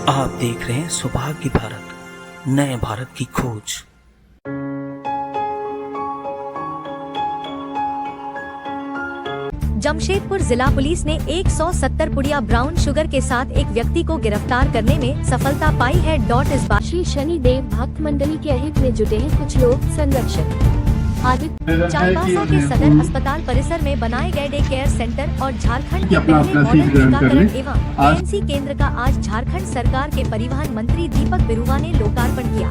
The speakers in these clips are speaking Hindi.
आप देख रहे हैं सौभाग्य भारत, नए भारत की खोज। जमशेदपुर जिला पुलिस ने 170 पुड़िया ब्राउन शुगर के साथ एक व्यक्ति को गिरफ्तार करने में सफलता पाई है। इस बार श्री शनिदेव भक्त मंडली के अहित में जुटे हैं कुछ लोग। संरक्षक आदित्य चाईबासा के सदर अस्पताल परिसर में बनाए गए डे केयर सेंटर और झारखंड के पहले मॉडल टीकाकरण एवं एएनसी केंद्र का आज झारखंड सरकार के परिवहन मंत्री दीपक बिरुवा ने लोकार्पण किया।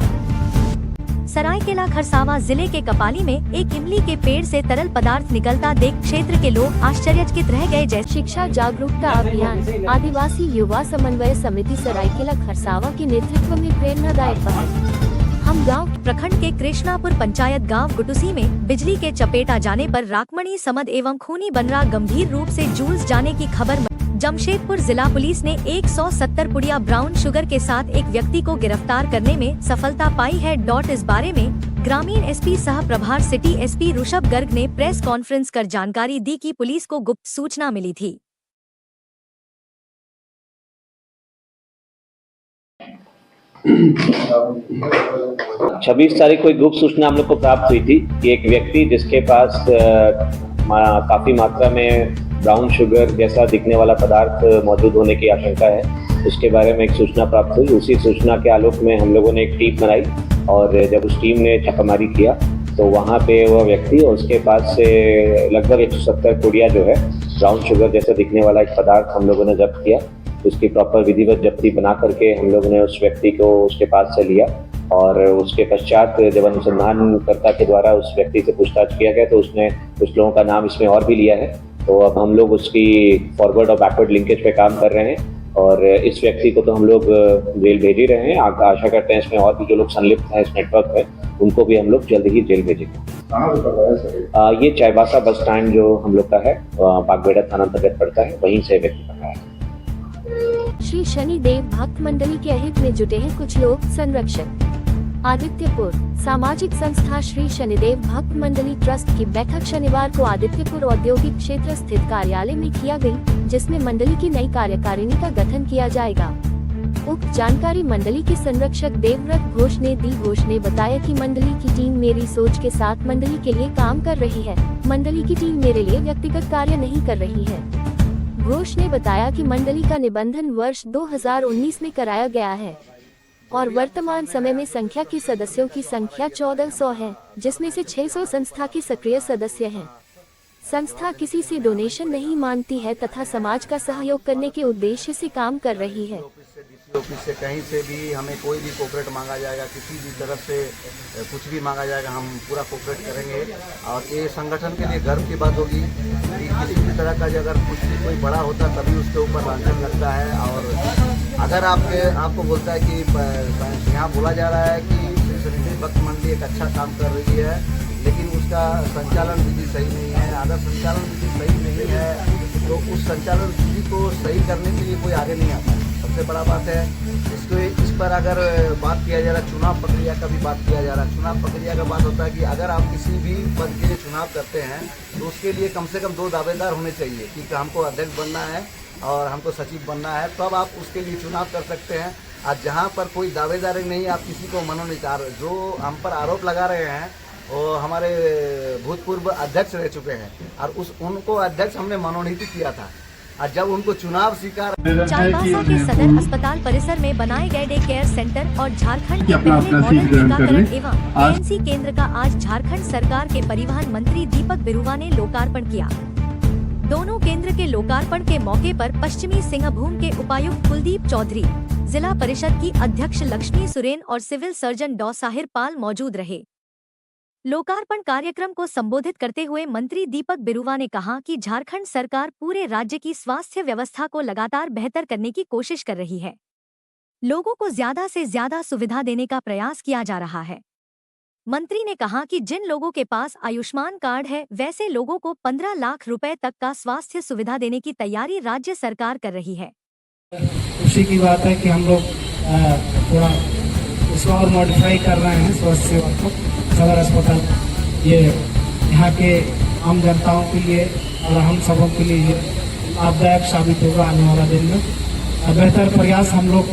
सरायकेला खरसावां जिले के कपाली में एक इमली के पेड़ से तरल पदार्थ निकलता देख क्षेत्र के लोग आश्चर्यचकित रह गए। जैसे शिक्षा जागरूकता अभियान आदिवासी युवा समन्वय समिति सरायकेला खरसावां के नेतृत्व में प्रेरणादायक पहल। हम गांव प्रखंड के कृष्णापुर पंचायत गांव गुटुसी में बिजली के चपेट आ जाने पर राकमणी समद एवं खूनी बनरा गंभीर रूप से झुलस जाने की खबर। जमशेदपुर जिला पुलिस ने 170 पुड़िया ब्राउन शुगर के साथ एक व्यक्ति को गिरफ्तार करने में सफलता पाई है। इस बारे में ग्रामीण एसपी सह प्रभार सिटी एसपी ऋषभ गर्ग ने प्रेस कॉन्फ्रेंस कर जानकारी दी कि पुलिस को गुप्त सूचना मिली थी। छब्बीस तारीख को एक गुप्त सूचना हम लोग को प्राप्त हुई थी कि एक व्यक्ति जिसके पास काफी मात्रा में ब्राउन शुगर जैसा दिखने वाला पदार्थ मौजूद होने की आशंका है, उसके बारे में एक सूचना प्राप्त हुई। उसी सूचना के आलोक में हम लोगों ने एक टीम बनाई और जब उस टीम ने छापामारी किया तो वहाँ पे वह व्यक्ति और उसके पास से लगभग 170 पुड़िया जो है ब्राउन शुगर जैसा दिखने वाला एक पदार्थ हम लोगों ने जब्त किया। उसकी प्रॉपर विधिवत जब्ती बना करके हम लोगों ने उस व्यक्ति को उसके पास से लिया और उसके पश्चात जब अनुसंधानकर्ता के द्वारा उस व्यक्ति से पूछताछ किया गया तो उसने कुछ लोगों का नाम इसमें और भी लिया है। तो अब हम लोग उसकी फॉरवर्ड और बैकवर्ड लिंकेज पे काम कर रहे हैं और इस व्यक्ति को तो हम लोग जेल भेज ही रहे हैं। आशा करते हैं इसमें और भी जो लोग संलिप्त हैं इस नेटवर्क में उनको भी हम लोग जल्द ही जेल भेजेंगे। ये चाईबासा बस स्टैंड जो हम लोग का है बागबेड़ा थाना अंतर्गत पड़ता है, वहीं से व्यक्ति पकड़ा है। श्री शनिदेव भक्त मंडली के अहित में जुटे हैं कुछ लोग। संरक्षक आदित्यपुर सामाजिक संस्था श्री शनिदेव भक्त मंडली ट्रस्ट की बैठक शनिवार को आदित्यपुर औद्योगिक क्षेत्र स्थित कार्यालय में किया गई, जिसमें मंडली की नई कार्यकारिणी का गठन किया जाएगा। उक्त जानकारी मंडली के संरक्षक देवव्रत घोष ने दी। घोष ने बताया कि मंडली की टीम मेरी सोच के साथ मंडली के लिए काम कर रही है। मंडली की टीम मेरे लिए व्यक्तिगत कार्य नहीं कर रही है। घोष ने बताया कि मंडली का निबंधन वर्ष 2019 में कराया गया है और वर्तमान समय में संख्या की सदस्यों की संख्या 1400 है, जिसमें से 600 संस्था के सक्रिय सदस्य हैं। संस्था किसी से डोनेशन नहीं मांगती है तथा समाज का सहयोग करने के उद्देश्य से काम कर रही है। ऑफिस से कहीं से भी हमें कोई भी कोऑपरेट मांगा जाएगा, किसी भी तरफ से कुछ भी मांगा जाएगा, हम पूरा कोऑपरेट करेंगे। और ये संगठन के लिए गर्व की बात होगी कि किसी भी तरह का अगर कुछ भी कोई बड़ा होता तभी उसके ऊपर लांछन लगता है। और अगर आपको बोलता है कि यहाँ बोला जा रहा है कि शनिदेव भक्त मंडली एक अच्छा काम कर रही है, लेकिन उसका संचालन विधि सही नहीं है, आदर्श संचालन विधि सही नहीं है, तो उस संचालन विधि को सही करने के लिए कोई आगे नहीं आता। सबसे बड़ा बात है इस पर अगर बात किया जा रहा है, चुनाव प्रक्रिया का भी बात किया जा रहा है। चुनाव प्रक्रिया का बात होता है कि अगर आप किसी भी पद के लिए चुनाव करते हैं तो उसके लिए कम से कम 2 दावेदार होने चाहिए कि हमको अध्यक्ष बनना है और हमको सचिव बनना है, तब आप उसके लिए चुनाव कर सकते हैं। आज जहाँ पर कोई दावेदार नहीं, आप किसी को मनोनीत, जो हम पर आरोप लगा रहे हैं वो हमारे भूतपूर्व अध्यक्ष रह चुके हैं और उनको अध्यक्ष हमने मनोनीत किया था। और जब उनको चुनाव स्वीकार चाईबासा के सदर अस्पताल परिसर में बनाए गए डे केयर सेंटर और झारखंड के पहले मॉडल टीकाकरण एवं एएनसी केंद्र का आज झारखंड सरकार के परिवहन मंत्री दीपक बिरुवा ने लोकार्पण किया। दोनों केंद्र के लोकार्पण के मौके पर पश्चिमी सिंहभूम के उपायुक्त कुलदीप चौधरी, जिला परिषद की अध्यक्ष लक्ष्मी सुरेन और सिविल सर्जन डॉ साहिर पाल मौजूद रहे। लोकार्पण कार्यक्रम को संबोधित करते हुए मंत्री दीपक बिरुवा ने कहा कि झारखंड सरकार पूरे राज्य की स्वास्थ्य व्यवस्था को लगातार बेहतर करने की कोशिश कर रही है। लोगों को ज्यादा से ज्यादा सुविधा देने का प्रयास किया जा रहा है। मंत्री ने कहा कि जिन लोगों के पास आयुष्मान कार्ड है वैसे लोगों को 15 लाख रुपए तक का स्वास्थ्य सुविधा देने की तैयारी राज्य सरकार कर रही है। खुशी की बात है कि हम लोग थोड़ा इसको और मॉडिफाई कर रहे हैं स्वास्थ्य सेवा को। सदर अस्पताल ये यहाँ के आम जनताओं के लिए और हम सबों के लिए लाभदायक साबित होगा आने वाला दिन में। बेहतर प्रयास हम लोग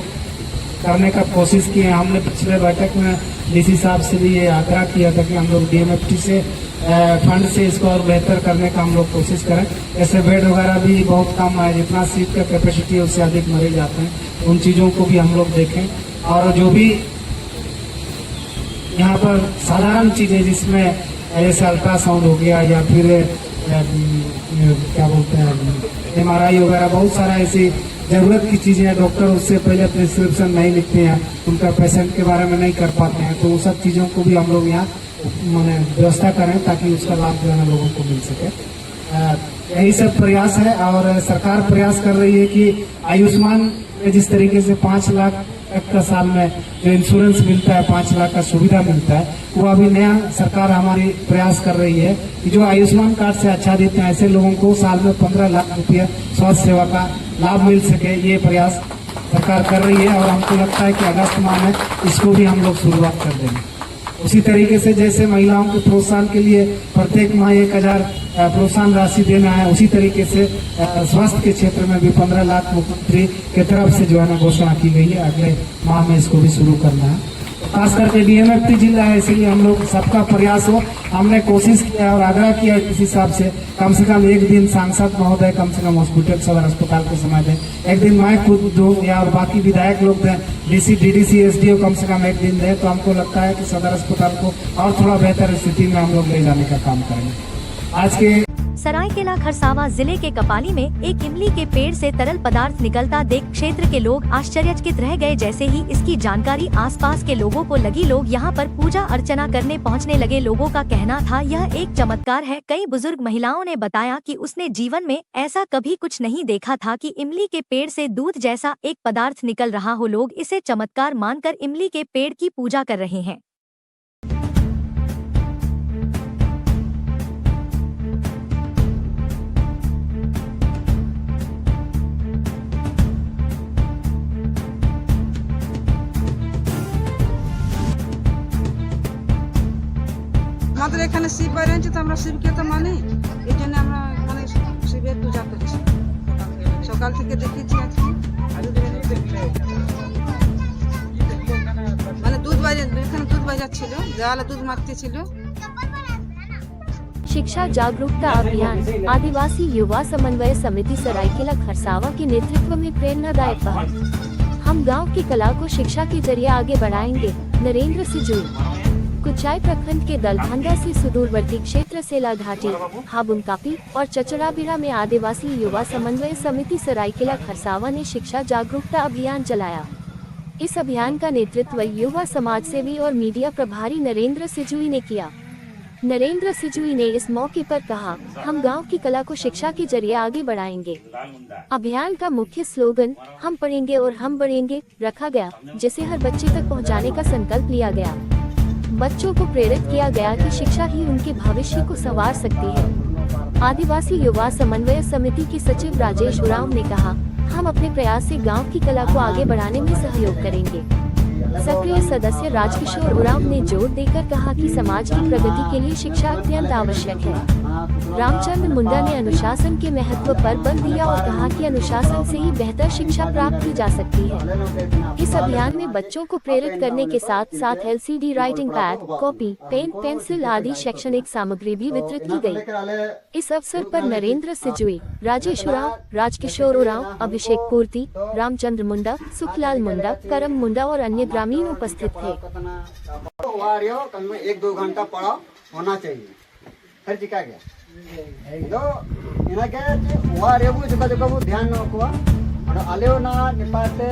करने का कोशिश किए। हमने पिछले बैठक में डीसी साहब से भी ये आग्रह किया था कि हम लोग डीएमएफटी से फंड से इसको और बेहतर करने का हम लोग कोशिश करें। ऐसे बेड वगैरह भी बहुत कम है, जितना सीट का कैपेसिटी है उससे अधिक मरीज आते हैं, उन चीज़ों को भी हम लोग देखें। और जो भी यहाँ पर साधारण चीज़ें जिसमें जैसे अल्ट्रासाउंड हो गया या फिर क्या बोलते हैं MRI वगैरह, बहुत सारा ऐसी ज़रूरत की चीज़ें हैं, डॉक्टर उससे पहले प्रिस्क्रिप्शन नहीं लिखते हैं, उनका पेशेंट के बारे में नहीं कर पाते हैं, तो उन सब चीज़ों को भी हम लोग यहाँ माने व्यवस्था करें ताकि उसका लाभ जो है ना लोगों को मिल सके। यही सब प्रयास है। और सरकार प्रयास कर रही है कि आयुष्मान में जिस तरीके से 5 लाख तक का साल में जो इंश्योरेंस मिलता है, 5 लाख का सुविधा मिलता है, वो अभी नया सरकार हमारी प्रयास कर रही है कि जो आयुष्मान कार्ड से आच्छादित हैं ऐसे लोगों को साल में 15 लाख रुपया स्वास्थ्य सेवा का लाभ मिल सके, ये प्रयास सरकार कर रही है। और हमको लगता है कि अगस्त माह में इसको भी हम लोग शुरुआत कर देंगे। उसी तरीके से जैसे महिलाओं के प्रोत्साहन के लिए प्रत्येक माह 1000 प्रोत्साहन राशि देना है, उसी तरीके से स्वास्थ्य के क्षेत्र में भी 15 लाख मुख्यमंत्री की तरफ से जो है ना घोषणा की गई है। अगले माह में इसको भी शुरू करना है। खास करके डीएमएफटी जिला है, इसलिए हम लोग सबका प्रयास हो। हमने कोशिश किया और आग्रह किया इस हिसाब से कम एक दिन सांसद महोदय कम से कम हॉस्पिटल सदर अस्पताल को समय दें, एक दिन मैं खुद दूं या और बाकी विधायक लोग दें, डीसी डीडीसी एसडीओ कम से कम एक दिन दें, तो हमको लगता है कि सदर अस्पताल को और थोड़ा बेहतर स्थिति में हम लोग ले जाने का काम करेंगे। आज के सरायकेला खरसावां जिले के कपाली में एक इमली के पेड़ से तरल पदार्थ निकलता देख क्षेत्र के लोग आश्चर्यचकित रह गए। जैसे ही इसकी जानकारी आसपास के लोगों को लगी, लोग यहां पर पूजा अर्चना करने पहुंचने लगे। लोगों का कहना था यह एक चमत्कार है। कई बुजुर्ग महिलाओं ने बताया कि उसने जीवन में ऐसा कभी कुछ नहीं देखा था कि इमली के पेड़ से दूध जैसा एक पदार्थ निकल रहा हो। लोग इसे चमत्कार मानकर इमली के पेड़ की पूजा कर रहे हैं। আমাদের এখানে শিব বাইরে আছে, তো আমরা শিবকে তো মানি, এই জন্য আমরা মানে শিবের পূজা করেছি। সকাল থেকে দেখেছি আজকে মানে দুধ বাজাচ্ছিল, দেওয়ালে দুধ মাখতেছিল। शिक्षा जागरूकता अभियान आदिवासी युवा समन्वय समिति सरायकेला खरसावां के नेतृत्व में प्रेरणादायक पहल। हम गांव की कला को शिक्षा के जरिए आगे बढ़ाएंगे। नरेंद्र सिजुई। कुचाई प्रखंड के दलभंगा से सुदूरवर्ती क्षेत्र सेला घाटी, हाबुमकापी और चचड़ाबिरा में आदिवासी युवा समन्वय समिति सरायकेला खरसावां ने शिक्षा जागरूकता अभियान चलाया। इस अभियान का नेतृत्व युवा समाज सेवी और मीडिया प्रभारी नरेंद्र सिजुई ने किया। नरेंद्र सिजुई ने इस मौके पर कहा, हम गांव की कला को शिक्षा के जरिए आगे बढ़ाएंगे। अभियान का मुख्य स्लोगन हम पढ़ेंगे और हम बढ़ेंगे रखा गया, जिसे हर बच्चे तक पहुंचाने का संकल्प लिया गया। बच्चों को प्रेरित किया गया कि शिक्षा ही उनके भविष्य को संवार सकती है। आदिवासी युवा समन्वय समिति के सचिव राजेश उरांव ने कहा, हम अपने प्रयास से गांव की कला को आगे बढ़ाने में सहयोग करेंगे। सक्रिय सदस्य राजकिशोर उरांव ने जोर देकर कहा कि समाज की प्रगति के लिए शिक्षा अत्यंत आवश्यक है। रामचंद्र मुंडा ने अनुशासन के महत्व पर बल दिया और कहा कि अनुशासन से ही बेहतर शिक्षा प्राप्त की जा सकती है। इस अभियान में बच्चों को प्रेरित करने के साथ साथ LCD writing pad, copy, pen, pencil आदि शैक्षणिक सामग्री भी वितरित की गई। इस अवसर पर नरेंद्र सिजुई, राजेश उरांव, राजकिशोर उरांव, अभिषेक पूर्ति, रामचंद्र मुंडा, सुखलाल मुंडा, करम मुंडा और अन्य ग्रामीण उपस्थित थे। 1-2 घंटा पढ़ा होना चाहिए। हर जी का गया तो इना के हुआ रेबू जगह वो ध्यान रखवा और आलेओ ना निपाते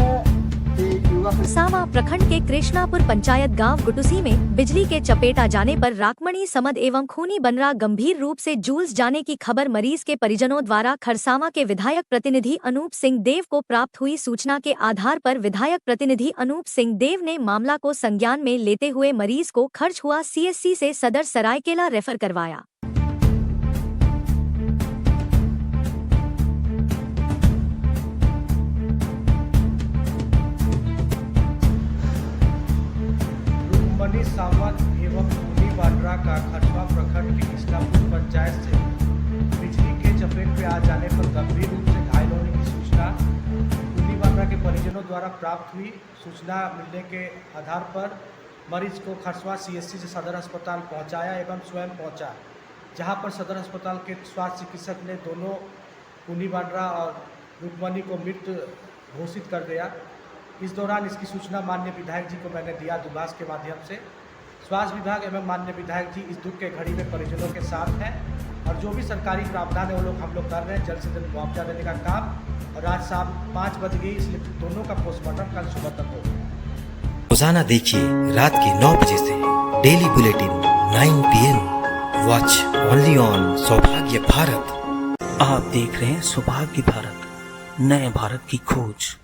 सामा प्रखंड के कृष्णापुर पंचायत गांव गुटुसी में बिजली के चपेट आ जाने पर राकमणी समद एवं खूनी बनरा गंभीर रूप से झूलझ जाने की खबर मरीज के परिजनों द्वारा खरसावां के विधायक प्रतिनिधि अनूप सिंह देव को प्राप्त हुई। सूचना के आधार पर विधायक प्रतिनिधि अनूप सिंह देव ने मामला को संज्ञान में लेते हुए मरीज को खर्च हुआ CSC से सदर सरायकेला रेफर करवाया। रुक्मणी सावंत एवं खूनी बांड्रा का खरसावां प्रखंड की कृष्णापुर पंचायत से बिजली के चपेट में आ जाने पर गंभीर रूप से घायल होने की सूचना खूनी वाड्रा के परिजनों द्वारा प्राप्त हुई सूचना मिलने के आधार पर मरीज को खरसवा CSC से सदर अस्पताल पहुंचाया एवं स्वयं पहुंचा, जहां पर सदर अस्पताल के स्वास्थ्य चिकित्सक ने दोनों पुनी वाड्रा और रुक्मणी को मृत घोषित कर दिया। इस दौरान इसकी सूचना माननीय विधायक जी को मैंने दिया दूरभाष के माध्यम से। स्वास्थ्य विभाग एवं माननीय विधायक जी इस दुख के घड़ी में परिजनों के साथ हैं और जो भी सरकारी प्रावधान है वो लोग हम लोग कर रहे हैं, जल्द से जल्द मुआवजा देने का काम। और आज शाम 5 बज गई, इसलिए दोनों का पोस्टमार्टम कल सुबह तक होगा। रोजाना देखिए रात के 9 बजे से daily bulletin 9 PM। Watch only on सौभाग्य भारत। आप देख रहे हैं सौभाग्य भारत, नए भारत की खोज।